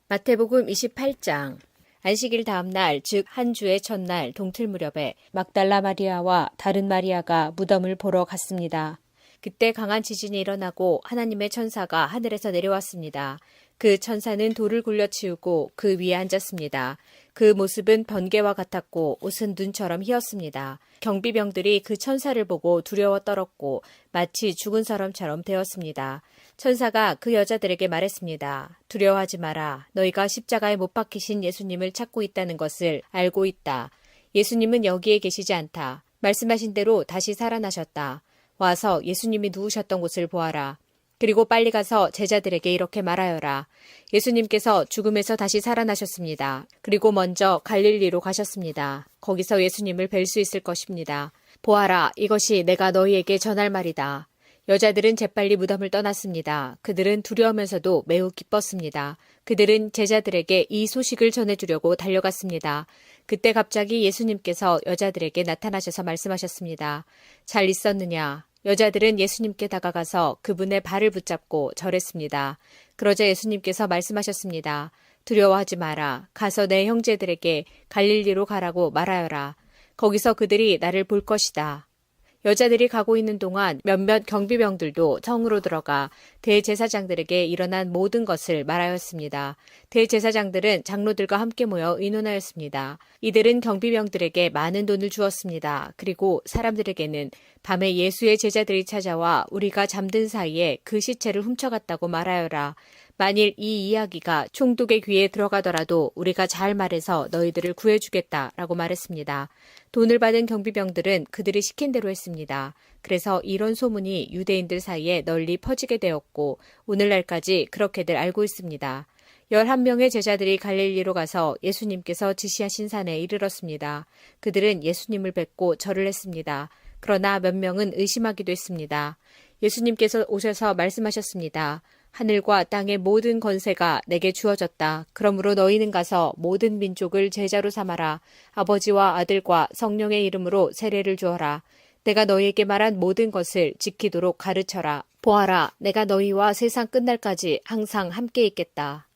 마태복음 28장. 안식일 다음 날, 즉 한 주의 첫날 동틀 무렵에 막달라 마리아와 다른 마리아가 무덤을 보러 갔습니다. 그때 강한 지진이 일어나고 하나님의 천사가 하늘에서 내려왔습니다. 그 천사는 돌을 굴려치우고 그 위에 앉았습니다. 그 모습은 번개와 같았고 옷은 눈처럼 희었습니다. 경비병들이 그 천사를 보고 두려워 떨었고 마치 죽은 사람처럼 되었습니다. 천사가 그 여자들에게 말했습니다. 두려워하지 마라. 너희가 십자가에 못 박히신 예수님을 찾고 있다는 것을 알고 있다. 예수님은 여기에 계시지 않다. 말씀하신 대로 다시 살아나셨다. 와서 예수님이 누우셨던 곳을 보아라. 그리고 빨리 가서 제자들에게 이렇게 말하여라. 예수님께서 죽음에서 다시 살아나셨습니다. 그리고 먼저 갈릴리로 가셨습니다. 거기서 예수님을 뵐 수 있을 것입니다. 보아라, 이것이 내가 너희에게 전할 말이다. 여자들은 재빨리 무덤을 떠났습니다. 그들은 두려우면서도 매우 기뻤습니다. 그들은 제자들에게 이 소식을 전해주려고 달려갔습니다. 그때 갑자기 예수님께서 여자들에게 나타나셔서 말씀하셨습니다. 잘 있었느냐? 여자들은 예수님께 다가가서 그분의 발을 붙잡고 절했습니다. 그러자 예수님께서 말씀하셨습니다. 두려워하지 마라. 가서 내 형제들에게 갈릴리로 가라고 말하여라. 거기서 그들이 나를 볼 것이다. 여자들이 가고 있는 동안 몇몇 경비병들도 성으로 들어가 대제사장들에게 일어난 모든 것을 말하였습니다. 대제사장들은 장로들과 함께 모여 의논하였습니다. 이들은 경비병들에게 많은 돈을 주었습니다. 그리고 사람들에게는 밤에 예수의 제자들이 찾아와 우리가 잠든 사이에 그 시체를 훔쳐갔다고 말하여라. 만일 이 이야기가 총독의 귀에 들어가더라도 우리가 잘 말해서 너희들을 구해주겠다라고 말했습니다. 돈을 받은 경비병들은 그들이 시킨 대로 했습니다. 그래서 이런 소문이 유대인들 사이에 널리 퍼지게 되었고 오늘날까지 그렇게들 알고 있습니다. 11명의 제자들이 갈릴리로 가서 예수님께서 지시하신 산에 이르렀습니다. 그들은 예수님을 뵙고 절을 했습니다. 그러나 몇 명은 의심하기도 했습니다. 예수님께서 오셔서 말씀하셨습니다. 하늘과 땅의 모든 권세가 내게 주어졌다. 그러므로 너희는 가서 모든 민족을 제자로 삼아라. 아버지와 아들과 성령의 이름으로 세례를 주어라. 내가 너희에게 말한 모든 것을 지키도록 가르쳐라. 보아라, 내가 너희와 세상 끝날까지 항상 함께 있겠다.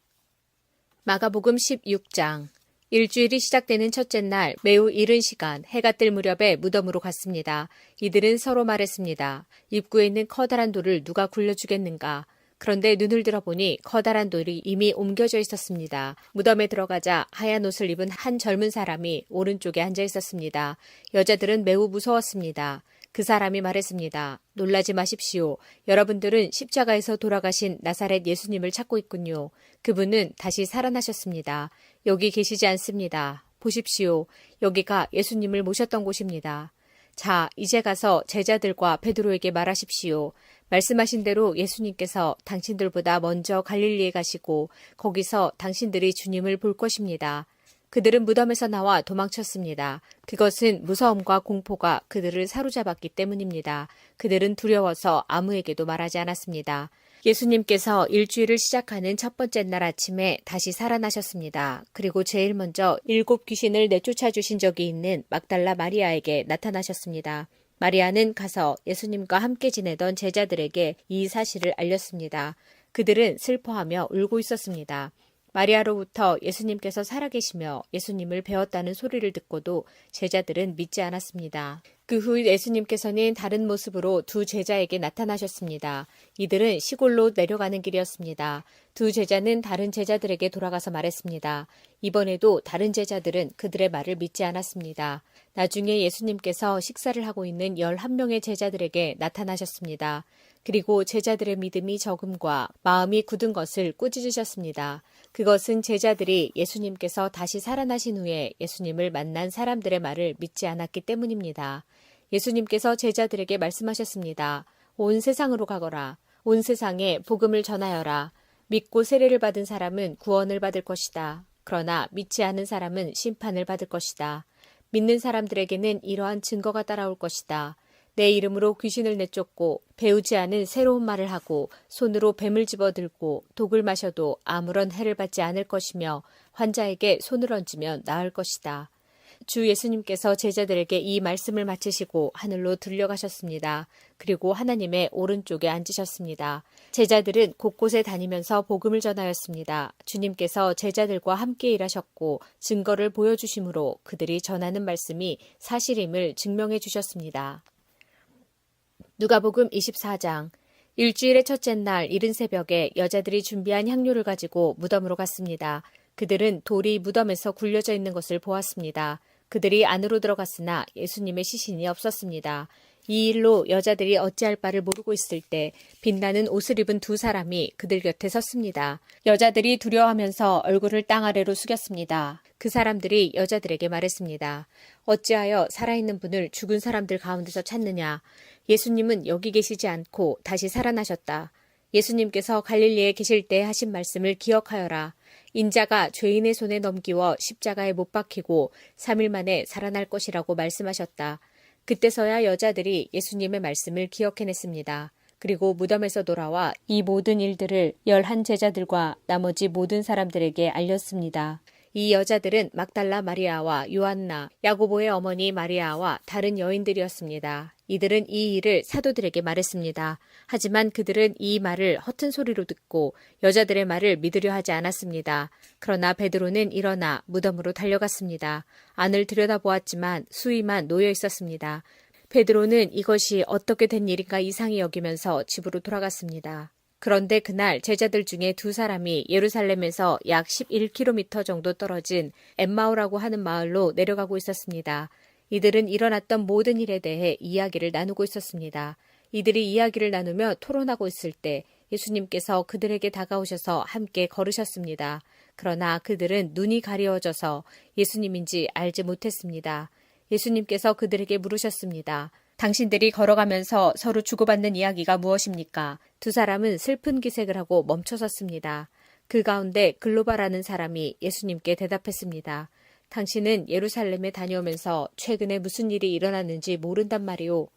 마가복음 16장. 일주일이 시작되는 첫째 날 매우 이른 시간 해가 뜰 무렵에 무덤으로 갔습니다. 이들은 서로 말했습니다. 입구에 있는 커다란 돌을 누가 굴려주겠는가? 그런데 눈을 들어보니 커다란 돌이 이미 옮겨져 있었습니다. 무덤에 들어가자 하얀 옷을 입은 한 젊은 사람이 오른쪽에 앉아 있었습니다. 여자들은 매우 무서웠습니다. 그 사람이 말했습니다. 놀라지 마십시오. 여러분들은 십자가에서 돌아가신 나사렛 예수님을 찾고 있군요. 그분은 다시 살아나셨습니다. 여기 계시지 않습니다. 보십시오. 여기가 예수님을 모셨던 곳입니다. 자, 이제 가서 제자들과 베드로에게 말하십시오. 말씀하신 대로 예수님께서 당신들보다 먼저 갈릴리에 가시고 거기서 당신들이 주님을 볼 것입니다. 그들은 무덤에서 나와 도망쳤습니다. 그것은 무서움과 공포가 그들을 사로잡았기 때문입니다. 그들은 두려워서 아무에게도 말하지 않았습니다. 예수님께서 일주일을 시작하는 첫 번째 날 아침에 다시 살아나셨습니다. 그리고 제일 먼저 7 귀신을 내쫓아 주신 적이 있는 막달라 마리아에게 나타나셨습니다. 마리아는 가서 예수님과 함께 지내던 제자들에게 이 사실을 알렸습니다. 그들은 슬퍼하며 울고 있었습니다. 마리아로부터 예수님께서 살아계시며 예수님을 배웠다는 소리를 듣고도 제자들은 믿지 않았습니다. 그 후 예수님께서는 다른 모습으로 두 제자에게 나타나셨습니다. 이들은 시골로 내려가는 길이었습니다. 두 제자는 다른 제자들에게 돌아가서 말했습니다. 이번에도 다른 제자들은 그들의 말을 믿지 않았습니다. 나중에 예수님께서 식사를 하고 있는 11명의 제자들에게 나타나셨습니다. 그리고 제자들의 믿음이 적음과 마음이 굳은 것을 꾸짖으셨습니다. 그것은 제자들이 예수님께서 다시 살아나신 후에 예수님을 만난 사람들의 말을 믿지 않았기 때문입니다. 예수님께서 제자들에게 말씀하셨습니다. 온 세상으로 가거라. 온 세상에 복음을 전하여라. 믿고 세례를 받은 사람은 구원을 받을 것이다. 그러나 믿지 않은 사람은 심판을 받을 것이다. 믿는 사람들에게는 이러한 증거가 따라올 것이다. 내 이름으로 귀신을 내쫓고 배우지 않은 새로운 말을 하고 손으로 뱀을 집어들고 독을 마셔도 아무런 해를 받지 않을 것이며 환자에게 손을 얹으면 나을 것이다. 주 예수님께서 제자들에게 이 말씀을 마치시고 하늘로 들려가셨습니다. 그리고 하나님의 오른쪽에 앉으셨습니다. 제자들은 곳곳에 다니면서 복음을 전하였습니다. 주님께서 제자들과 함께 일하셨고 증거를 보여주심으로 그들이 전하는 말씀이 사실임을 증명해 주셨습니다. 누가복음 24장. 일주일의 첫째 날 이른 새벽에 여자들이 준비한 향료를 가지고 무덤으로 갔습니다. 그들은 돌이 무덤에서 굴려져 있는 것을 보았습니다. 그들이 안으로 들어갔으나 예수님의 시신이 없었습니다. 이 일로 여자들이 어찌할 바를 모르고 있을 때 빛나는 옷을 입은 두 사람이 그들 곁에 섰습니다. 여자들이 두려워하면서 얼굴을 땅 아래로 숙였습니다. 그 사람들이 여자들에게 말했습니다. 어찌하여 살아있는 분을 죽은 사람들 가운데서 찾느냐? 예수님은 여기 계시지 않고 다시 살아나셨다. 예수님께서 갈릴리에 계실 때 하신 말씀을 기억하여라. 인자가 죄인의 손에 넘기워 십자가에 못 박히고 3일 만에 살아날 것이라고 말씀하셨다. 그때서야 여자들이 예수님의 말씀을 기억해냈습니다. 그리고 무덤에서 돌아와 이 모든 일들을 11 제자들과 나머지 모든 사람들에게 알렸습니다. 이 여자들은 막달라 마리아와 요한나, 야고보의 어머니 마리아와 다른 여인들이었습니다. 이들은 이 일을 사도들에게 말했습니다. 하지만 그들은 이 말을 허튼 소리로 듣고 여자들의 말을 믿으려 하지 않았습니다. 그러나 베드로는 일어나 무덤으로 달려갔습니다. 안을 들여다보았지만 수위만 놓여 있었습니다. 베드로는 이것이 어떻게 된 일인가 이상히 여기면서 집으로 돌아갔습니다. 그런데 그날 제자들 중에 두 사람이 예루살렘에서 약 11km 정도 떨어진 엠마오라고 하는 마을로 내려가고 있었습니다. 이들은 일어났던 모든 일에 대해 이야기를 나누고 있었습니다. 이들이 이야기를 나누며 토론하고 있을 때 예수님께서 그들에게 다가오셔서 함께 걸으셨습니다. 그러나 그들은 눈이 가려워져서 예수님인지 알지 못했습니다. 예수님께서 그들에게 물으셨습니다. 당신들이 걸어가면서 서로 주고받는 이야기가 무엇입니까? 두 사람은 슬픈 기색을 하고 멈춰섰습니다. 그 가운데 글로바라는 사람이 예수님께 대답했습니다. 당신은 예루살렘에 다녀오면서 최근에 무슨 일이 일어났는지 모른단 말이오.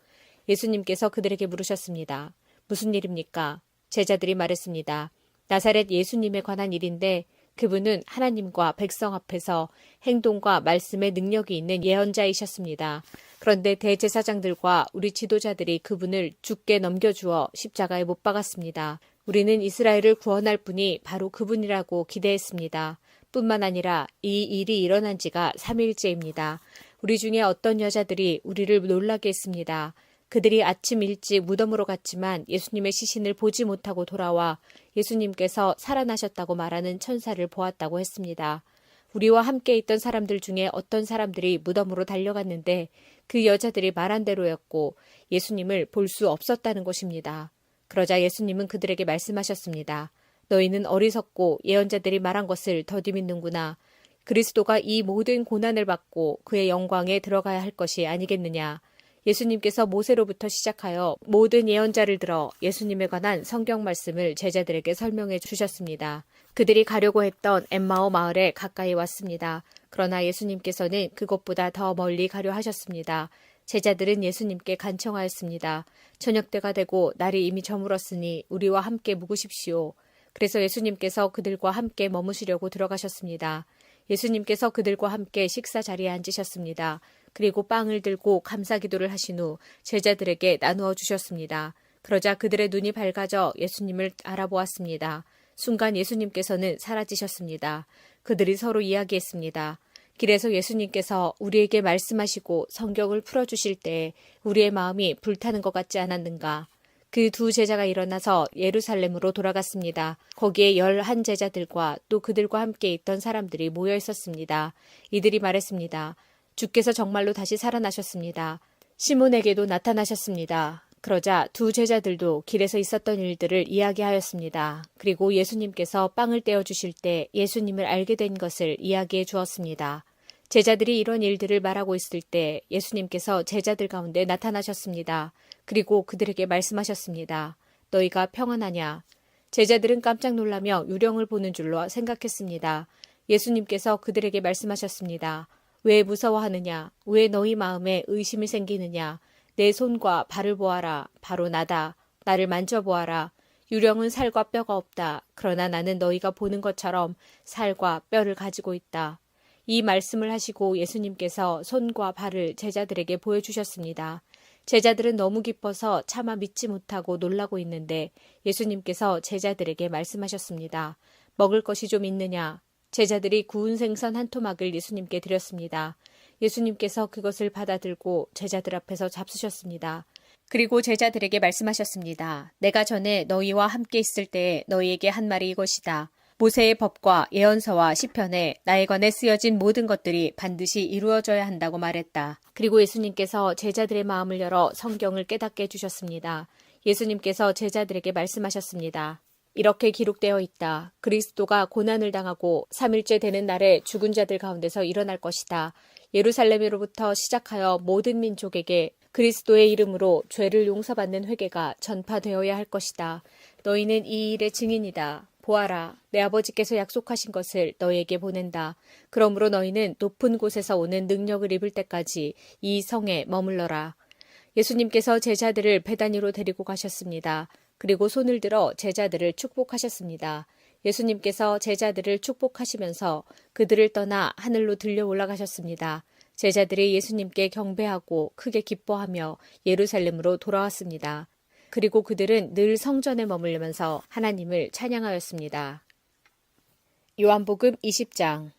예수님께서 그들에게 물으셨습니다. 무슨 일입니까? 제자들이 말했습니다. 나사렛 예수님에 관한 일인데 그분은 하나님과 백성 앞에서 행동과 말씀의 능력이 있는 예언자이셨습니다. 그런데 대제사장들과 우리 지도자들이 그분을 죽게 넘겨주어 십자가에 못 박았습니다. 우리는 이스라엘을 구원할 분이 바로 그분이라고 기대했습니다. 뿐만 아니라 이 일이 일어난 지가 3일째입니다. 우리 중에 어떤 여자들이 우리를 놀라게 했습니다. 그들이 아침 일찍 무덤으로 갔지만 예수님의 시신을 보지 못하고 돌아와 예수님께서 살아나셨다고 말하는 천사를 보았다고 했습니다. 우리와 함께 있던 사람들 중에 어떤 사람들이 무덤으로 달려갔는데 그 여자들이 말한 대로였고 예수님을 볼 수 없었다는 것입니다. 그러자 예수님은 그들에게 말씀하셨습니다. 너희는 어리석고 예언자들이 말한 것을 더디 믿는구나. 그리스도가 이 모든 고난을 받고 그의 영광에 들어가야 할 것이 아니겠느냐. 예수님께서 모세로부터 시작하여 모든 예언자를 들어 예수님에 관한 성경 말씀을 제자들에게 설명해 주셨습니다. 그들이 가려고 했던 엠마오 마을에 가까이 왔습니다. 그러나 예수님께서는 그것보다 더 멀리 가려 하셨습니다. 제자들은 예수님께 간청하였습니다. 저녁때가 되고 날이 이미 저물었으니 우리와 함께 묵으십시오. 그래서 예수님께서 그들과 함께 머무시려고 들어가셨습니다. 예수님께서 그들과 함께 식사 자리에 앉으셨습니다. 그리고 빵을 들고 감사기도를 하신 후 제자들에게 나누어 주셨습니다. 그러자 그들의 눈이 밝아져 예수님을 알아보았습니다. 순간 예수님께서는 사라지셨습니다. 그들이 서로 이야기했습니다. 길에서 예수님께서 우리에게 말씀하시고 성경을 풀어주실 때 우리의 마음이 불타는 것 같지 않았는가? 그 두 제자가 일어나서 예루살렘으로 돌아갔습니다. 거기에 11 제자들과 또 그들과 함께 있던 사람들이 모여 있었습니다. 이들이 말했습니다. 주께서 정말로 다시 살아나셨습니다. 시몬에게도 나타나셨습니다. 그러자 두 제자들도 길에서 있었던 일들을 이야기하였습니다. 그리고 예수님께서 빵을 떼어주실 때 예수님을 알게 된 것을 이야기해 주었습니다. 제자들이 이런 일들을 말하고 있을 때 예수님께서 제자들 가운데 나타나셨습니다. 그리고 그들에게 말씀하셨습니다. 너희가 평안하냐? 제자들은 깜짝 놀라며 유령을 보는 줄로 생각했습니다. 예수님께서 그들에게 말씀하셨습니다. 왜 무서워하느냐? 왜 너희 마음에 의심이 생기느냐? 내 손과 발을 보아라. 바로 나다. 나를 만져보아라. 유령은 살과 뼈가 없다. 그러나 나는 너희가 보는 것처럼 살과 뼈를 가지고 있다. 이 말씀을 하시고 예수님께서 손과 발을 제자들에게 보여주셨습니다. 제자들은 너무 기뻐서 차마 믿지 못하고 놀라고 있는데 예수님께서 제자들에게 말씀하셨습니다. 먹을 것이 좀 있느냐? 제자들이 구운 생선 한 토막을 예수님께 드렸습니다. 예수님께서 그것을 받아들고 제자들 앞에서 잡수셨습니다. 그리고 제자들에게 말씀하셨습니다. 내가 전에 너희와 함께 있을 때에 너희에게 한 말이 이것이다. 모세의 법과 예언서와 시편에 나에 관해 쓰여진 모든 것들이 반드시 이루어져야 한다고 말했다. 그리고 예수님께서 제자들의 마음을 열어 성경을 깨닫게 해주셨습니다. 예수님께서 제자들에게 말씀하셨습니다. 이렇게 기록되어 있다. 그리스도가 고난을 당하고 3일째 되는 날에 죽은 자들 가운데서 일어날 것이다. 예루살렘으로부터 시작하여 모든 민족에게 그리스도의 이름으로 죄를 용서받는 회개가 전파되어야 할 것이다. 너희는 이 일의 증인이다. 보아라, 내 아버지께서 약속하신 것을 너희에게 보낸다. 그러므로 너희는 높은 곳에서 오는 능력을 입을 때까지 이 성에 머물러라. 예수님께서 제자들을 베다니로 데리고 가셨습니다. 그리고 손을 들어 제자들을 축복하셨습니다. 예수님께서 제자들을 축복하시면서 그들을 떠나 하늘로 들려 올라가셨습니다. 제자들이 예수님께 경배하고 크게 기뻐하며 예루살렘으로 돌아왔습니다. 그리고 그들은 늘 성전에 머물면서 하나님을 찬양하였습니다. 요한복음 20장.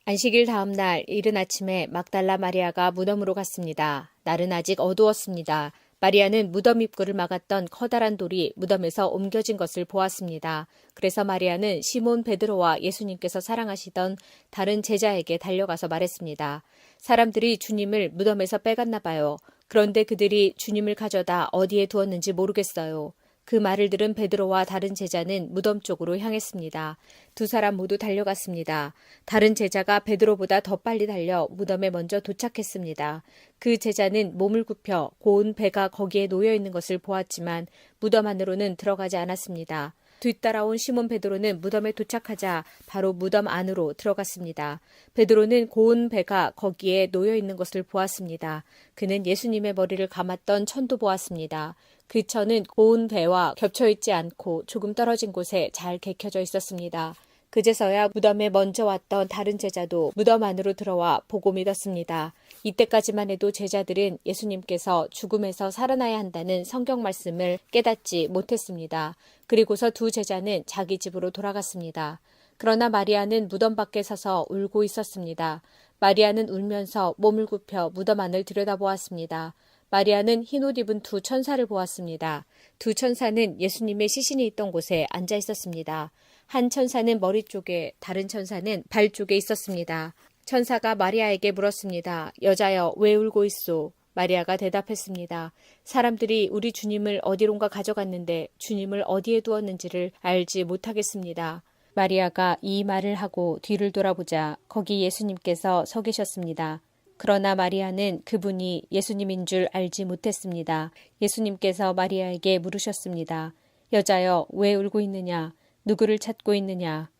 안식일 다음 날 이른 아침에 막달라 마리아가 무덤으로 갔습니다. 날은 아직 어두웠습니다. 마리아는 무덤 입구를 막았던 커다란 돌이 무덤에서 옮겨진 것을 보았습니다. 그래서 마리아는 시몬 베드로와 예수님께서 사랑하시던 다른 제자에게 달려가서 말했습니다. 사람들이 주님을 무덤에서 빼갔나 봐요. 그런데 그들이 주님을 가져다 어디에 두었는지 모르겠어요. 그 말을 들은 베드로와 다른 제자는 무덤 쪽으로 향했습니다. 두 사람 모두 달려갔습니다. 다른 제자가 베드로보다 더 빨리 달려 무덤에 먼저 도착했습니다. 그 제자는 몸을 굽혀 고운 배가 거기에 놓여 있는 것을 보았지만 무덤 안으로는 들어가지 않았습니다. 뒤따라온 시몬 베드로는 무덤에 도착하자 바로 무덤 안으로 들어갔습니다. 베드로는 고운 배가 거기에 놓여 있는 것을 보았습니다. 그는 예수님의 머리를 감았던 천도 보았습니다. 그 천은 고운 배와 겹쳐 있지 않고 조금 떨어진 곳에 잘 개켜져 있었습니다. 그제서야 무덤에 먼저 왔던 다른 제자도 무덤 안으로 들어와 보고 믿었습니다. 이때까지만 해도 제자들은 예수님께서 죽음에서 살아나야 한다는 성경 말씀을 깨닫지 못했습니다. 그리고서 두 제자는 자기 집으로 돌아갔습니다. 그러나 마리아는 무덤 밖에 서서 울고 있었습니다. 마리아는 울면서 몸을 굽혀 무덤 안을 들여다보았습니다. 마리아는 흰옷 입은 두 천사를 보았습니다. 두 천사는 예수님의 시신이 있던 곳에 앉아 있었습니다. 한 천사는 머리 쪽에, 다른 천사는 발 쪽에 있었습니다. 천사가 마리아에게 물었습니다. 여자여, 왜 울고 있소? 마리아가 대답했습니다. 사람들이 우리 주님을 어디론가 가져갔는데 주님을 어디에 두었는지를 알지 못하겠습니다. 마리아가 이 말을 하고 뒤를 돌아보자 거기 예수님께서 서 계셨습니다. 그러나 마리아는 그분이 예수님인 줄 알지 못했습니다. 예수님께서 마리아에게 물으셨습니다. 여자여, 왜 울고 있느냐? 누구를 찾고 있느냐?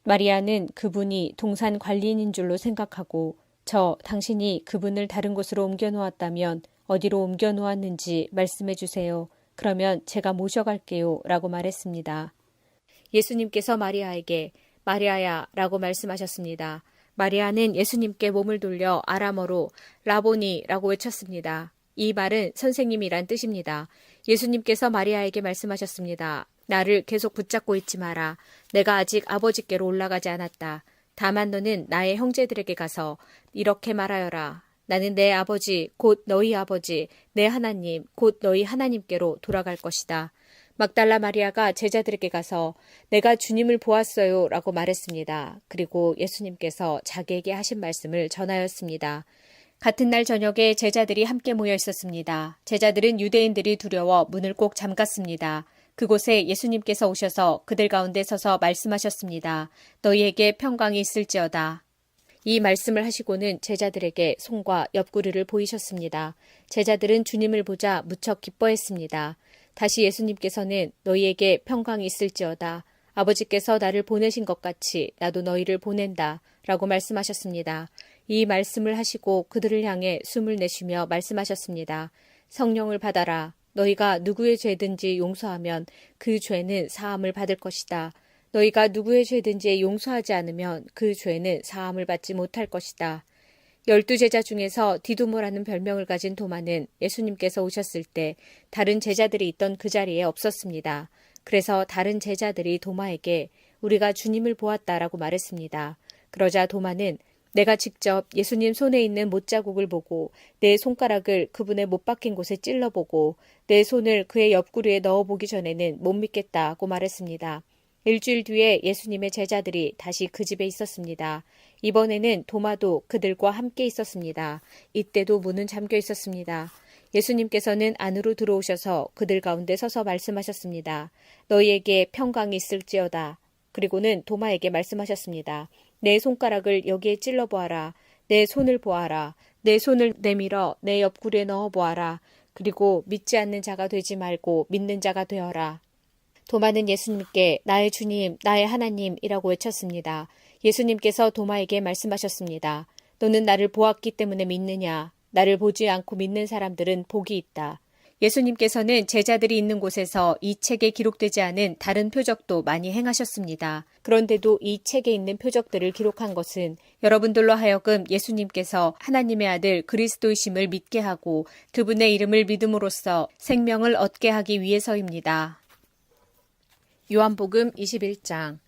마리아는 그분이 동산 관리인인 줄로 생각하고 당신이 그분을 다른 곳으로 옮겨 놓았다면 어디로 옮겨 놓았는지 말씀해 주세요. 그러면 제가 모셔갈게요. 라고 말했습니다. 예수님께서 마리아에게 마리아야 라고 말씀하셨습니다. 마리아는 예수님께 몸을 돌려 아람어로 라보니라고 외쳤습니다. 이 말은 선생님이란 뜻입니다. 예수님께서 마리아에게 말씀하셨습니다. 나를 계속 붙잡고 있지 마라. 내가 아직 아버지께로 올라가지 않았다. 다만 너는 나의 형제들에게 가서 이렇게 말하여라. 나는 내 아버지 곧 너희 아버지 내 하나님 곧 너희 하나님께로 돌아갈 것이다. 막달라 마리아가 제자들에게 가서 내가 주님을 보았어요 라고 말했습니다. 그리고 예수님께서 자기에게 하신 말씀을 전하였습니다. 같은 날 저녁에 제자들이 함께 모여 있었습니다. 제자들은 유대인들이 두려워 문을 꼭 잠갔습니다. 그곳에 예수님께서 오셔서 그들 가운데 서서 말씀하셨습니다. 너희에게 평강이 있을지어다. 이 말씀을 하시고는 제자들에게 손과 옆구리를 보이셨습니다. 제자들은 주님을 보자 무척 기뻐했습니다. 다시 예수님께서는 너희에게 평강이 있을지어다. 아버지께서 나를 보내신 것 같이 나도 너희를 보낸다. 라고 말씀하셨습니다. 이 말씀을 하시고 그들을 향해 숨을 내쉬며 말씀하셨습니다. 성령을 받아라. 너희가 누구의 죄든지 용서하면 그 죄는 사함을 받을 것이다. 너희가 누구의 죄든지 용서하지 않으면 그 죄는 사함을 받지 못할 것이다. 12제자 중에서 디두모라는 별명을 가진 도마는 예수님께서 오셨을 때 다른 제자들이 있던 그 자리에 없었습니다. 그래서 다른 제자들이 도마에게 우리가 주님을 보았다라고 말했습니다. 그러자 도마는 내가 직접 예수님 손에 있는 못자국을 보고 내 손가락을 그분의 못 박힌 곳에 찔러보고 내 손을 그의 옆구리에 넣어보기 전에는 못 믿겠다고 말했습니다. 일주일 뒤에 예수님의 제자들이 다시 그 집에 있었습니다. 이번에는 도마도 그들과 함께 있었습니다. 이때도 문은 잠겨 있었습니다. 예수님께서는 안으로 들어오셔서 그들 가운데 서서 말씀하셨습니다. 너희에게 평강이 있을지어다. 그리고는 도마에게 말씀하셨습니다. 내 손가락을 여기에 찔러보아라. 내 손을 보아라. 내 손을 내밀어 내 옆구리에 넣어보아라. 그리고 믿지 않는 자가 되지 말고 믿는 자가 되어라. 도마는 예수님께 나의 주님, 나의 하나님이라고 외쳤습니다. 예수님께서 도마에게 말씀하셨습니다. 너는 나를 보았기 때문에 믿느냐? 나를 보지 않고 믿는 사람들은 복이 있다. 예수님께서는 제자들이 있는 곳에서 이 책에 기록되지 않은 다른 표적도 많이 행하셨습니다. 그런데도 이 책에 있는 표적들을 기록한 것은 여러분들로 하여금 예수님께서 하나님의 아들 그리스도이심을 믿게 하고 그분의 이름을 믿음으로써 생명을 얻게 하기 위해서입니다. 요한복음 21장.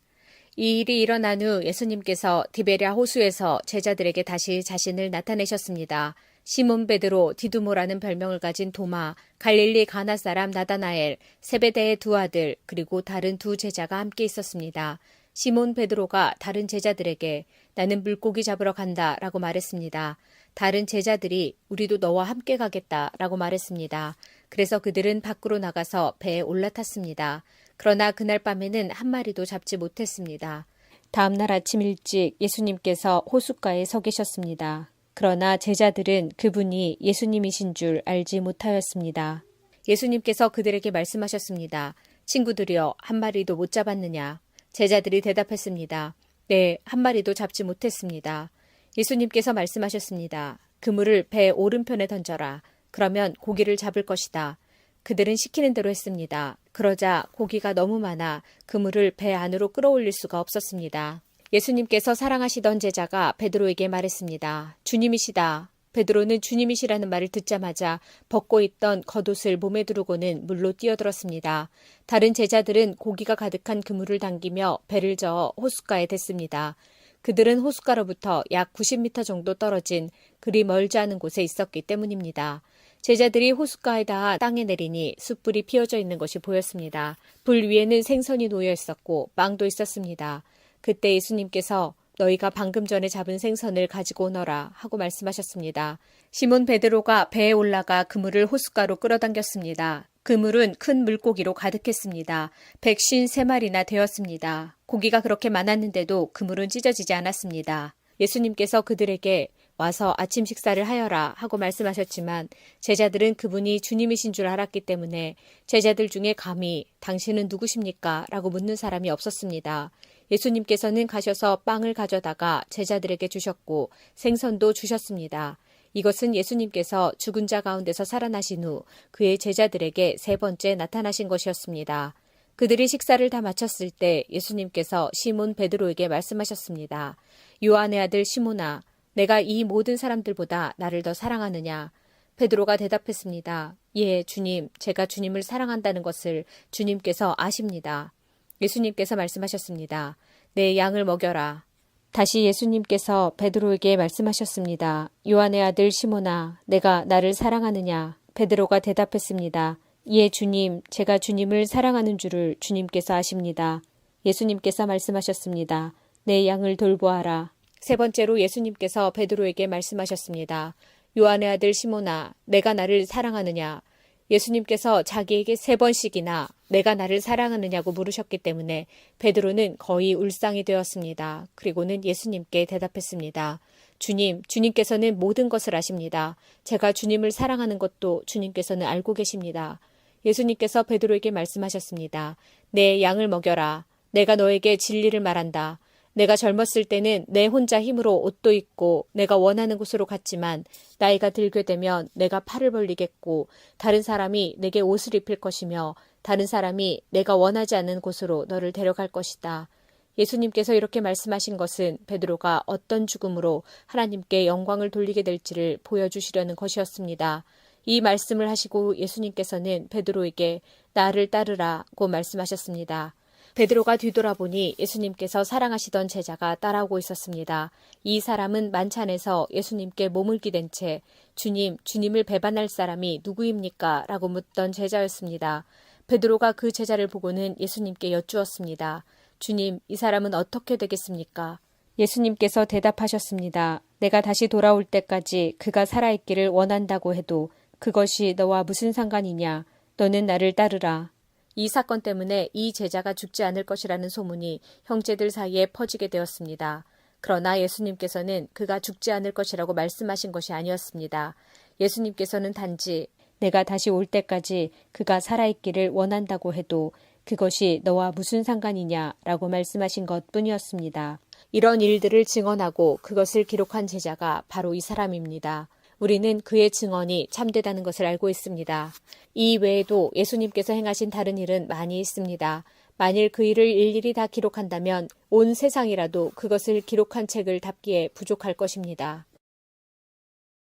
이 일이 일어난 후 예수님께서 디베랴 호수에서 제자들에게 다시 자신을 나타내셨습니다. 시몬 베드로, 디두모라는 별명을 가진 도마, 갈릴리 가나 사람 나다나엘, 세베대의 두 아들, 그리고 다른 두 제자가 함께 있었습니다. 시몬 베드로가 다른 제자들에게 나는 물고기 잡으러 간다 라고 말했습니다. 다른 제자들이 우리도 너와 함께 가겠다 라고 말했습니다. 그래서 그들은 밖으로 나가서 배에 올라탔습니다. 그러나 그날 밤에는 한 마리도 잡지 못했습니다. 다음 날 아침 일찍 예수님께서 호숫가에 서 계셨습니다. 그러나 제자들은 그분이 예수님이신 줄 알지 못하였습니다. 예수님께서 그들에게 말씀하셨습니다. 친구들이여, 한 마리도 못 잡았느냐? 제자들이 대답했습니다. 네, 한 마리도 잡지 못했습니다. 예수님께서 말씀하셨습니다. 그물을 배 오른편에 던져라. 그러면 고기를 잡을 것이다. 그들은 시키는 대로 했습니다. 그러자 고기가 너무 많아 그물을 배 안으로 끌어올릴 수가 없었습니다. 예수님께서 사랑하시던 제자가 베드로에게 말했습니다. 주님이시다. 베드로는 주님이시라는 말을 듣자마자 벗고 있던 겉옷을 몸에 두르고는 물로 뛰어들었습니다. 다른 제자들은 고기가 가득한 그물을 당기며 배를 저어 호숫가에 댔습니다. 그들은 호숫가로부터 약 90m 정도 떨어진 그리 멀지 않은 곳에 있었기 때문입니다. 제자들이 호숫가에 닿아 땅에 내리니 숯불이 피어져 있는 것이 보였습니다. 불 위에는 생선이 놓여 있었고 빵도 있었습니다. 그때 예수님께서 너희가 방금 전에 잡은 생선을 가지고 오너라 하고 말씀하셨습니다. 시몬 베드로가 배에 올라가 그물을 호숫가로 끌어당겼습니다. 그물은 큰 물고기로 가득했습니다. 153마리나 되었습니다. 고기가 그렇게 많았는데도 그물은 찢어지지 않았습니다. 예수님께서 그들에게 와서 아침 식사를 하여라 하고 말씀하셨지만 제자들은 그분이 주님이신 줄 알았기 때문에 제자들 중에 감히 당신은 누구십니까? 라고 묻는 사람이 없었습니다. 예수님께서는 가셔서 빵을 가져다가 제자들에게 주셨고 생선도 주셨습니다. 이것은 예수님께서 죽은 자 가운데서 살아나신 후 그의 제자들에게 세 번째 나타나신 것이었습니다. 그들이 식사를 다 마쳤을 때 예수님께서 시몬 베드로에게 말씀하셨습니다. 요한의 아들 시몬아, 내가 이 모든 사람들보다 나를 더 사랑하느냐? 베드로가 대답했습니다. 예, 주님, 제가 주님을 사랑한다는 것을 주님께서 아십니다. 예수님께서 말씀하셨습니다. 내 양을 먹여라. 다시 예수님께서 베드로에게 말씀하셨습니다. 요한의 아들 시몬아, 내가 나를 사랑하느냐? 베드로가 대답했습니다. 예, 주님, 제가 주님을 사랑하는 줄을 주님께서 아십니다. 예수님께서 말씀하셨습니다. 내 양을 돌보아라. 세 번째로 예수님께서 베드로에게 말씀하셨습니다. 요한의 아들 시몬아, 내가 나를 사랑하느냐? 예수님께서 자기에게 3번씩이나 내가 나를 사랑하느냐고 물으셨기 때문에 베드로는 거의 울상이 되었습니다. 그리고는 예수님께 대답했습니다. 주님, 주님께서는 모든 것을 아십니다. 제가 주님을 사랑하는 것도 주님께서는 알고 계십니다. 예수님께서 베드로에게 말씀하셨습니다. 내 양을 먹여라. 내가 너에게 진리를 말한다. 내가 젊었을 때는 내 혼자 힘으로 옷도 입고 내가 원하는 곳으로 갔지만 나이가 들게 되면 내가 팔을 벌리겠고 다른 사람이 내게 옷을 입힐 것이며 다른 사람이 내가 원하지 않는 곳으로 너를 데려갈 것이다. 예수님께서 이렇게 말씀하신 것은 베드로가 어떤 죽음으로 하나님께 영광을 돌리게 될지를 보여주시려는 것이었습니다. 이 말씀을 하시고 예수님께서는 베드로에게 나를 따르라고 말씀하셨습니다. 베드로가 뒤돌아보니 예수님께서 사랑하시던 제자가 따라오고 있었습니다. 이 사람은 만찬에서 예수님께 몸을 기댄 채 주님을 배반할 사람이 누구입니까? 라고 묻던 제자였습니다. 베드로가 그 제자를 보고는 예수님께 여쭈었습니다. 주님, 이 사람은 어떻게 되겠습니까? 예수님께서 대답하셨습니다. 내가 다시 돌아올 때까지 그가 살아있기를 원한다고 해도 그것이 너와 무슨 상관이냐? 너는 나를 따르라. 이 사건 때문에 이 제자가 죽지 않을 것이라는 소문이 형제들 사이에 퍼지게 되었습니다. 그러나 예수님께서는 그가 죽지 않을 것이라고 말씀하신 것이 아니었습니다. 예수님께서는 단지 내가 다시 올 때까지 그가 살아있기를 원한다고 해도 그것이 너와 무슨 상관이냐라고 말씀하신 것뿐이었습니다. 이런 일들을 증언하고 그것을 기록한 제자가 바로 이 사람입니다. 우리는 그의 증언이 참되다는 것을 알고 있습니다. 이 외에도 예수님께서 행하신 다른 일은 많이 있습니다. 만일 그 일을 일일이 다 기록한다면 온 세상이라도 그것을 기록한 책을 답기에 부족할 것입니다.